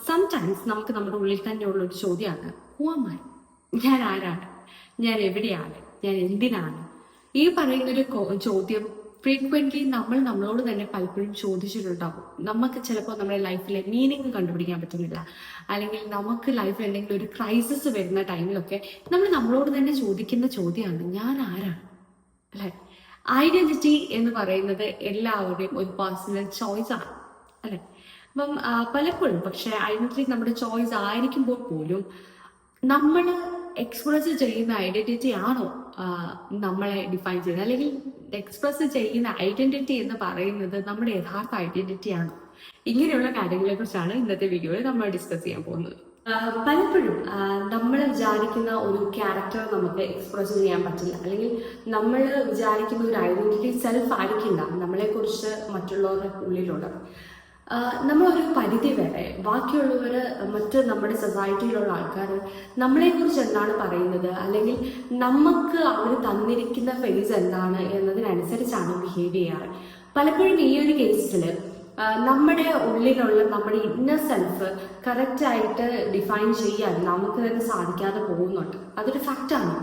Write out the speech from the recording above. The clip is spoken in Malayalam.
സംടൈംസ് നമുക്ക് നമ്മുടെ ഉള്ളിൽ തന്നെയുള്ള ഒരു ചോദ്യമാണ്, ഹു ആം ഐ? ഞാൻ ആരാണ്? ഞാൻ എവിടെയാണ്? ഞാൻ എന്തിനാണ്? ഈ പറയുന്നൊരു ചോദ്യം ഫ്രീക്വന്റ്ലി നമ്മൾ നമ്മളോട് തന്നെ പലപ്പോഴും ചോദിച്ചിട്ടുണ്ടാവും. നമുക്ക് ചിലപ്പോൾ നമ്മുടെ ലൈഫിലെ മീനിങ് കണ്ടുപിടിക്കാൻ പറ്റുന്നില്ല, അല്ലെങ്കിൽ നമുക്ക് ലൈഫിൽ എന്തെങ്കിലും ഒരു ക്രൈസിസ് വരുന്ന ടൈമിലൊക്കെ നമ്മൾ നമ്മളോട് തന്നെ ചോദിക്കുന്ന ചോദ്യമാണ്, ഞാൻ ആരാണ്? അല്ലെ? ഐഡന്റിറ്റി എന്ന് പറയുന്നത് എല്ലാവരുടെയും ഒരു പേഴ്സണൽ ചോയ്സ് ആണ്, അല്ലെ? അപ്പം പലപ്പോഴും പക്ഷെ ഐഡന്റിറ്റി നമ്മുടെ ചോയ്സ് ആയിരിക്കുമ്പോൾ പോലും നമ്മൾ എക്സ്പ്രസ് ചെയ്യുന്ന ഐഡന്റിറ്റി ആണോ നമ്മളെ ഡിഫൈൻ ചെയ്യുന്നത്, അല്ലെങ്കിൽ എക്സ്പ്രസ് ചെയ്യുന്ന ഐഡന്റിറ്റി എന്ന് പറയുന്നത് നമ്മുടെ യഥാർത്ഥ ഐഡന്റിറ്റി ആണോ? ഇങ്ങനെയുള്ള കാര്യങ്ങളെ കുറിച്ചാണ് ഇന്നത്തെ വീഡിയോയിൽ നമ്മൾ ഡിസ്കസ് ചെയ്യാൻ പോകുന്നത്. പലപ്പോഴും നമ്മൾ വിചാരിക്കുന്ന ഒരു ക്യാരക്ടർ നമുക്ക് എക്സ്പ്രസ് ചെയ്യാൻ പറ്റില്ല, അല്ലെങ്കിൽ നമ്മൾ വിചാരിക്കുന്ന ഒരു ഐഡന്റിറ്റി സെൽഫ് ആയിരിക്കില്ല നമ്മളെക്കുറിച്ച് മറ്റുള്ളവരുടെ ഉള്ളിലുള്ളത്. നമ്മളൊരു പരിധി വരെ ബാക്കിയുള്ളവർ, മറ്റ് നമ്മുടെ സൊസൈറ്റിയിലുള്ള ആൾക്കാർ നമ്മളെക്കുറിച്ച് എന്താണ് പറയുന്നത്, അല്ലെങ്കിൽ നമുക്ക് അവർ തന്നിരിക്കുന്ന ഫേസ് എന്താണ് എന്നതിനനുസരിച്ചാണ് ബിഹേവ് ചെയ്യാറ്. പലപ്പോഴും ഈ ഒരു കേസിൽ നമ്മുടെ ഉള്ളിലുള്ള നമ്മുടെ ഇന്നർ സെൽഫ് കറക്റ്റായിട്ട് ഡിഫൈൻ ചെയ്യാൻ നമുക്ക് തന്നെ സാധിക്കാതെ പോകുന്നുണ്ട്. അതൊരു ഫാക്റ്റാണ്.